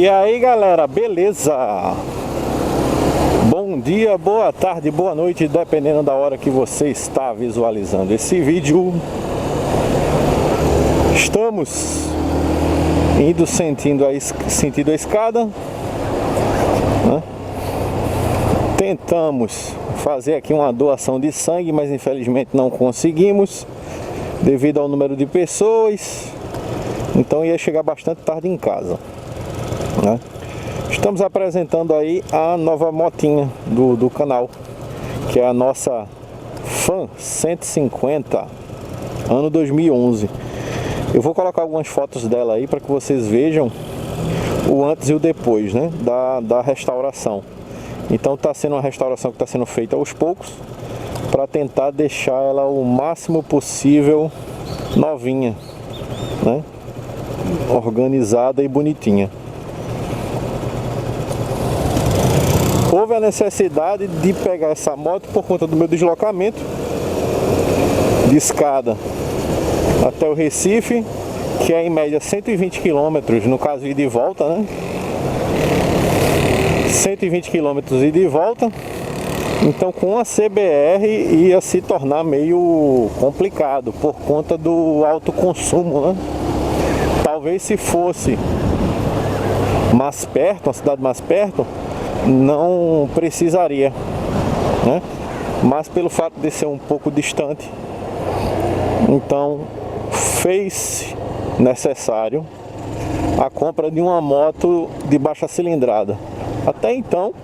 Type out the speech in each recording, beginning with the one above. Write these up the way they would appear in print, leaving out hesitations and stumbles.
E aí galera, beleza? Bom dia, boa tarde, boa noite, dependendo da hora que você está visualizando esse vídeo. Estamos indo sentido a escada, né? Tentamos fazer aqui uma doação de sangue, mas infelizmente não conseguimos devido ao número de pessoas. Então ia chegar bastante tarde em casa, né? Estamos apresentando aí a nova motinha do canal, que é a nossa Fan 150 ano 2011. Eu vou colocar algumas fotos dela aí para que vocês vejam o antes e o depois, né, da restauração. Então está sendo uma restauração que está sendo feita aos poucos para tentar deixar ela o máximo possível novinha, né, organizada e bonitinha. Houve a necessidade de pegar essa moto por conta do meu deslocamento de escada até o Recife, que é em média 120 km, no caso ida e volta, né? 120 km ida e volta. Então com a CBR ia se tornar meio complicado por conta do alto consumo, né? Talvez se fosse mais perto, uma cidade mais perto, não precisaria, né? Mas pelo fato de ser um pouco distante, então fez necessário a compra de uma moto de baixa cilindrada. Até então,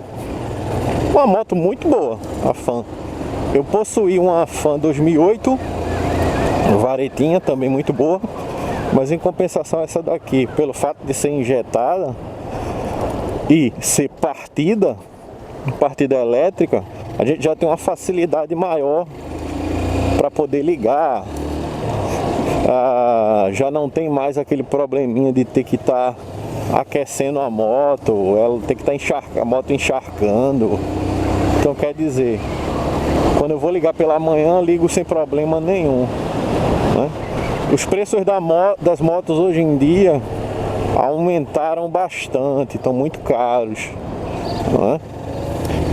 uma moto muito boa, a Fan. Eu possuí uma Fan 2008, varetinha, também muito boa, mas em compensação essa daqui, pelo fato de ser injetada e ser partida elétrica, a gente já tem uma facilidade maior para poder ligar. Já não tem mais aquele probleminha de ter que estar aquecendo a moto, ela tem que estar a moto encharcando. Então quer dizer, quando eu vou ligar pela manhã, ligo sem problema nenhum, né? Os preços das motos hoje em dia aumentaram bastante, estão muito caros, né?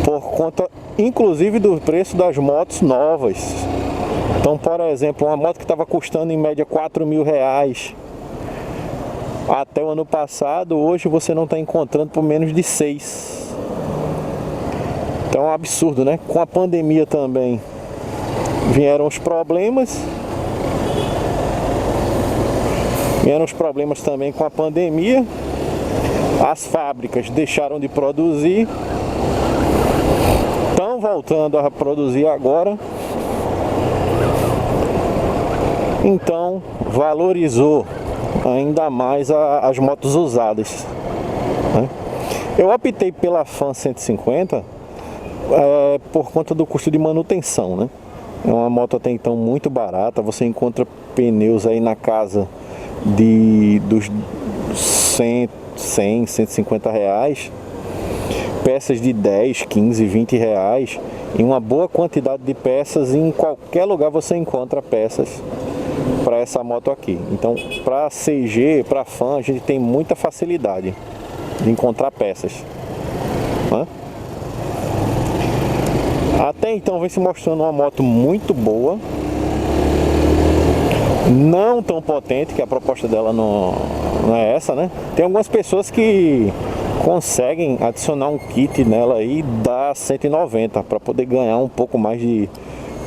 Por conta inclusive do preço das motos novas. Então, por exemplo, uma moto que estava custando em média R$4.000 até o ano passado, hoje você não está encontrando por menos de 6. Então é um absurdo, né? Com a pandemia também vieram os problemas. Também com a pandemia. As fábricas deixaram de produzir, estão voltando a produzir agora. Então valorizou ainda mais as motos usadas, né? Eu optei pela Fan 150 por conta do custo de manutenção, né? É uma moto até então muito barata. Você encontra pneus aí na casa dos 100, 150 reais, peças de 10, 15, 20 reais, e uma boa quantidade de peças. Em qualquer lugar você encontra peças para essa moto aqui. Então para CG, para Fan, a gente tem muita facilidade de encontrar peças, né? Até então vem se mostrando uma moto muito boa, não tão potente, que a proposta dela não é essa, né? Tem algumas pessoas que conseguem adicionar um kit nela aí da 190 para poder ganhar um pouco mais de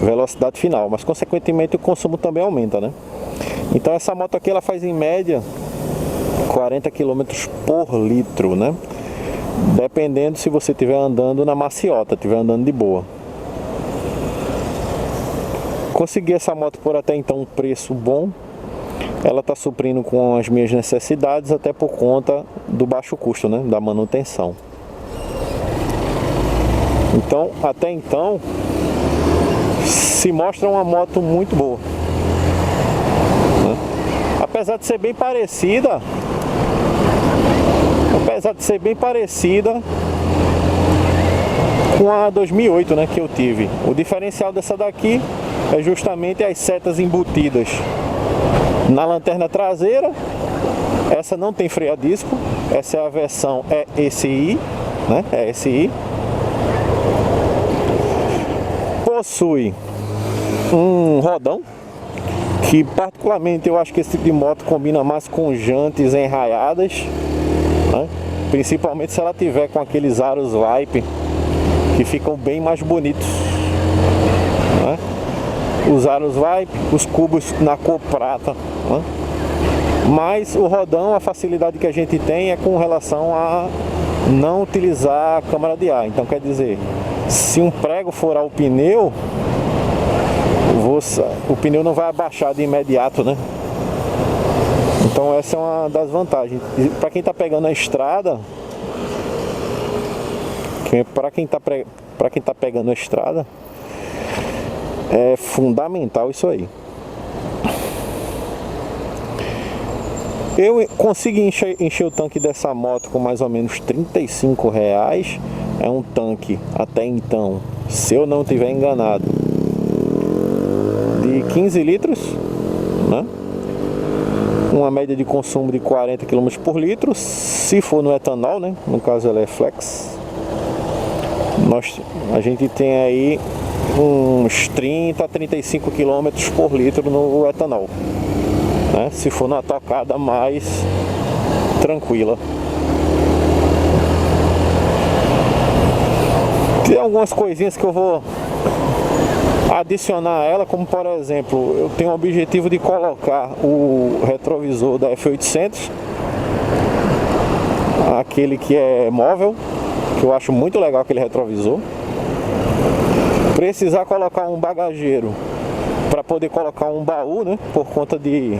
velocidade final, mas consequentemente o consumo também aumenta, né? Então essa moto aqui ela faz em média 40 km por litro, né? Dependendo se você estiver andando na maciota, estiver andando de boa. Consegui essa moto por até então um preço bom. Ela está suprindo com as minhas necessidades, até por conta do baixo custo, né, da manutenção. Então, até então, se mostra uma moto muito boa, né? Apesar de ser bem parecida, com a 2008, né, que eu tive. O diferencial dessa daqui é justamente as setas embutidas na lanterna traseira. Essa não tem freio a disco, Essa é a versão ESI, né? ESI. Possui um rodão, que particularmente eu acho que esse tipo de moto combina mais com jantes enraiadas, né? Principalmente se ela tiver com aqueles aros Vipe, que ficam bem mais bonitos, né? Os aros Vipe, os cubos na cor prata, né? Mas o rodão, a facilidade que a gente tem é com relação a não utilizar a câmara de ar. Então quer dizer, se um prego furar o pneu, o pneu não vai abaixar de imediato, né? Então essa é uma das vantagens. Para quem está pegando a estrada, para quem tá pegando a estrada, é fundamental isso aí. Eu consegui encher o tanque dessa moto com mais ou menos R$35. É um tanque, até então, se eu não estiver enganado, de 15 litros, né? Uma média de consumo de 40 km por litro, se for no etanol, né? No caso ela é flex. A gente tem aí uns 30 a 35 km por litro no etanol, né? Se for numa tocada mais tranquila. Tem algumas coisinhas que eu vou adicionar a ela, como por exemplo, eu tenho o objetivo de colocar o retrovisor da F800, aquele que é móvel, que eu acho muito legal aquele retrovisor. Precisar colocar um bagageiro para poder colocar um baú, né, por conta de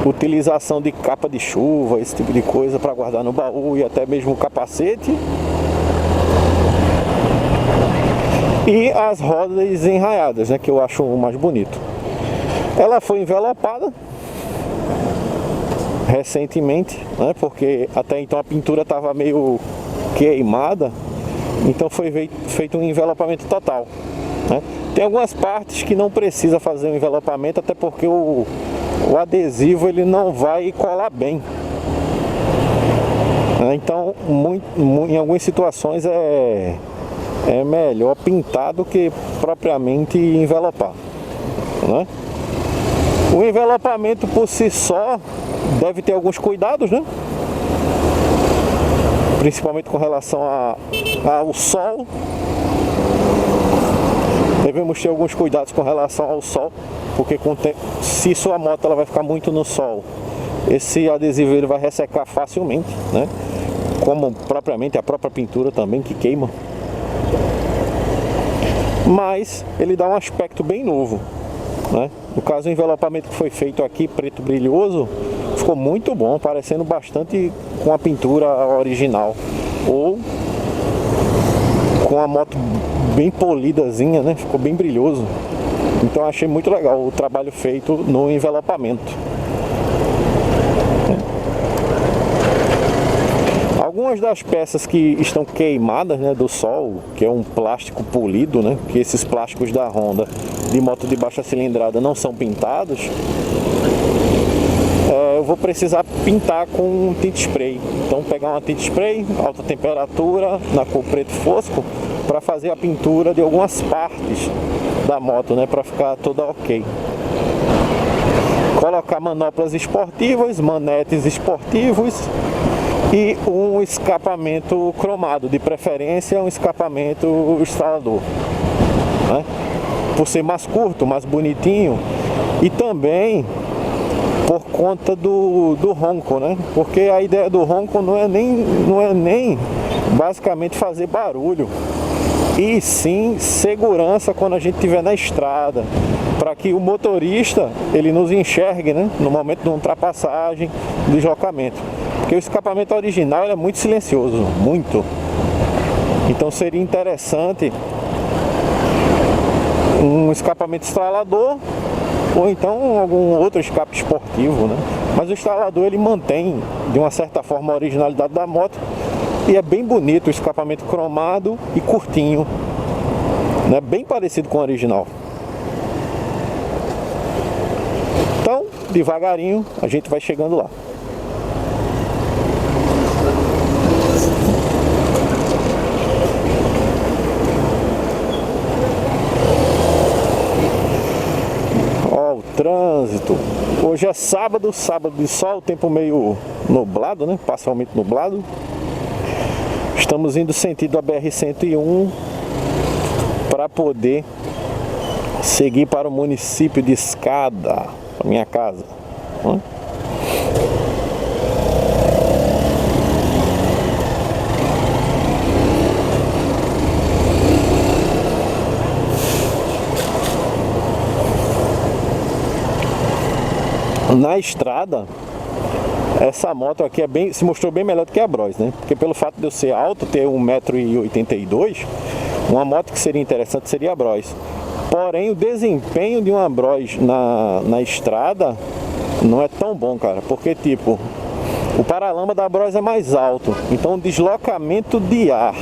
utilização de capa de chuva, esse tipo de coisa para guardar no baú, e até mesmo o capacete. E as rodas enraiadas, né, que eu acho mais bonito. Ela foi envelopada recentemente, né, porque até então a pintura estava meio queimada, então foi feito um envelopamento total, né. Tem algumas partes que não precisa fazer um envelopamento, até porque o adesivo ele não vai colar bem. Então, em algumas situações é melhor pintar do que propriamente envelopar, né? O envelopamento por si só deve ter alguns cuidados, né? Principalmente com relação ao sol. Devemos ter alguns cuidados com relação ao sol, porque se sua moto ela vai ficar muito no sol, esse adesivo ele vai ressecar facilmente, né? Como propriamente a própria pintura também, que queima. Mas ele dá um aspecto bem novo, né? No caso, o envelopamento que foi feito aqui, preto brilhoso, ficou muito bom, parecendo bastante com a pintura original, ou com a moto bem polidazinha, né? Ficou bem brilhoso. Então achei muito legal o trabalho feito no envelopamento. Algumas das peças que estão queimadas, né, do sol, que é um plástico polido, né, que esses plásticos da Honda de moto de baixa cilindrada não são pintados, eu vou precisar pintar com um tint spray. Então pegar uma tint spray, alta temperatura, na cor preto fosco, para fazer a pintura de algumas partes da moto, né, para ficar toda ok. Colocar manoplas esportivas, manetes esportivos e um escapamento cromado, de preferência um escapamento instalador, né? Por ser mais curto, mais bonitinho, e também por conta do ronco, né? Porque a ideia do ronco não é nem basicamente fazer barulho, e sim segurança quando a gente estiver na estrada, para que o motorista ele nos enxergue, né, no momento de ultrapassagem, deslocamento. Porque o escapamento original é muito silencioso, muito. Então seria interessante um escapamento estralador, ou então algum outro escape esportivo, né? Mas o instalador ele mantém de uma certa forma a originalidade da moto, e é bem bonito o escapamento cromado e curtinho, né? Bem parecido com o original. Então, devagarinho a gente vai chegando lá. Trânsito. Hoje é sábado de sol, tempo meio nublado, né? Parcialmente nublado. Estamos indo sentido a BR-101 para poder seguir para o município de Escada, para minha casa. Na estrada, essa moto aqui se mostrou bem melhor do que a Bros, né? Porque pelo fato de eu ser alto, ter 1,82 m, uma moto que seria interessante seria a Bros. Porém, o desempenho de uma Bros na estrada não é tão bom, cara. Porque, tipo, o paralama da Bros é mais alto. Então, o deslocamento de ar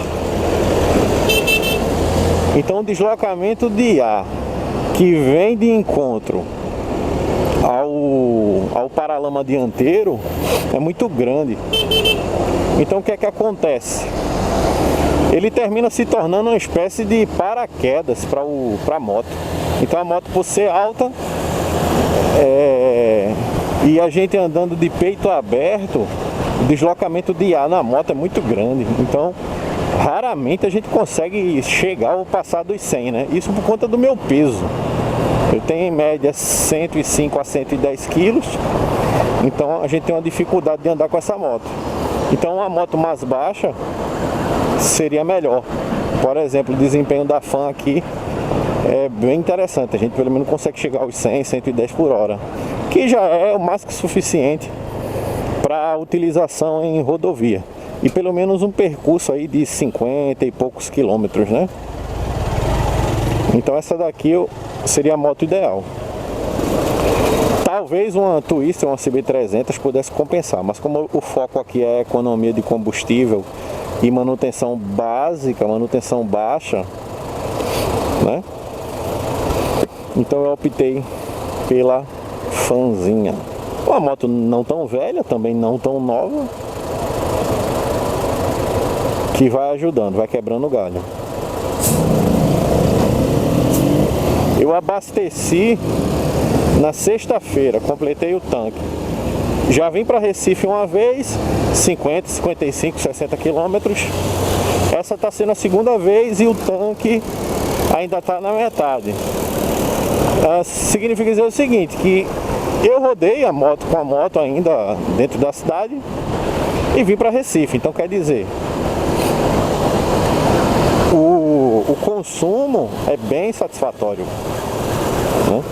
que vem de encontro ao paralama dianteiro é muito grande. Então o que é que acontece? Ele termina se tornando uma espécie de paraquedas para a moto. Então a moto, por ser alta e a gente andando de peito aberto, o deslocamento de ar na moto é muito grande. Então raramente a gente consegue chegar ou passar dos 100, né? Isso por conta do meu peso. Eu tenho em média 105 a 110 quilos, então a gente tem uma dificuldade de andar com essa moto. Então uma moto mais baixa seria melhor. Por exemplo, o desempenho da Fan aqui é bem interessante. A gente pelo menos consegue chegar aos 100, 110 por hora, que já é o mais que suficiente para utilização em rodovia. E pelo menos um percurso aí de 50 e poucos quilômetros, né? Então essa daqui seria a moto ideal. Talvez uma Twister, uma CB300 pudesse compensar, mas como o foco aqui é economia de combustível e manutenção básica, manutenção baixa, né? Então eu optei pela Fanzinha. Uma moto não tão velha, também não tão nova, que vai ajudando, vai quebrando o galho. Eu abasteci na sexta-feira, completei o tanque. Já vim para Recife uma vez, 50, 55, 60 quilômetros. Essa está sendo a segunda vez e o tanque ainda está na metade. Significa dizer o seguinte, que eu rodei a moto com a moto ainda dentro da cidade e vim para Recife. Então quer dizer, o consumo é bem satisfatório, né?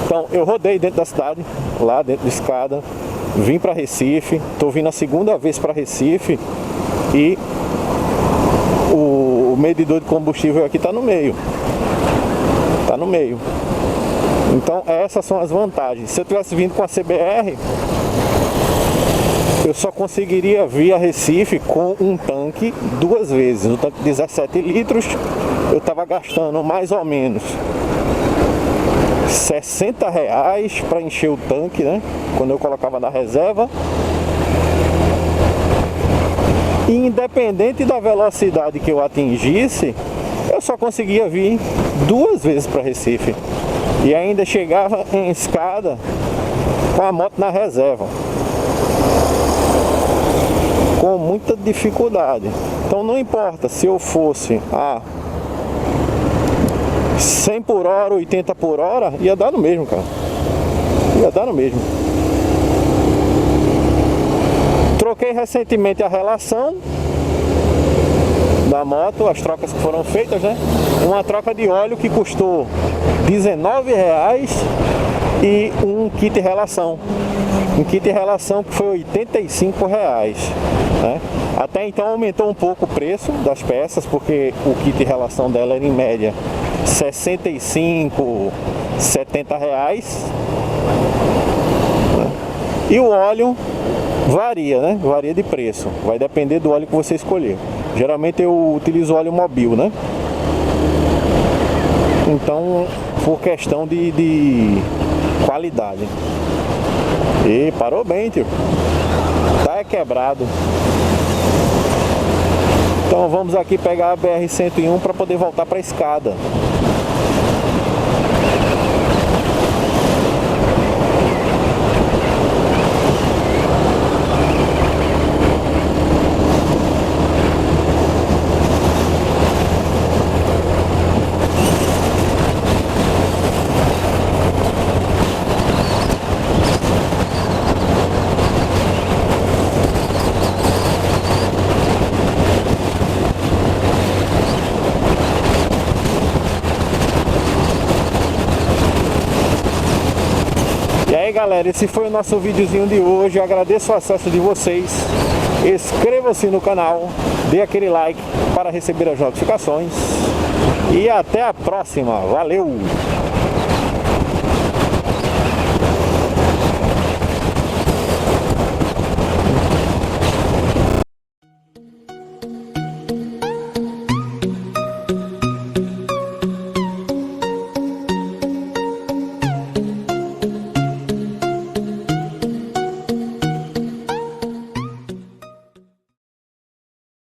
Então eu rodei dentro da cidade, lá dentro de Escada, vim para Recife, estou vindo a segunda vez para Recife e o medidor de combustível aqui está no meio. Está no meio. Então essas são as vantagens. Se eu tivesse vindo com a CBR, eu só conseguiria vir a Recife com um tanque duas vezes. Um tanque de 17 litros, eu estava gastando mais ou menos R$60 para encher o tanque, né? Quando eu colocava na reserva. E independente da velocidade que eu atingisse, eu só conseguia vir duas vezes para Recife. E ainda chegava em Escada com a moto na reserva, com muita dificuldade. Então não importa se eu fosse a 100 por hora, 80 por hora, ia dar no mesmo, cara. Ia dar no mesmo. Troquei recentemente a relação da moto, as trocas que foram feitas, né? Uma troca de óleo que custou R$19 e um kit relação. Um kit relação que foi R$85, né? Até então aumentou um pouco o preço das peças, porque o kit relação dela era em média R$65, R$70, né? E o óleo varia, né? Varia de preço, vai depender do óleo que você escolher. Geralmente eu utilizo óleo Mobil, né? Então, por questão de qualidade. E parou bem, tio. Tá quebrado. Então vamos aqui pegar a BR-101 para poder voltar para a Escada. galera, esse foi o nosso videozinho de hoje. Eu agradeço o acesso de vocês. Inscreva-se no canal, dê aquele like para receber as notificações. E até a próxima. Valeu!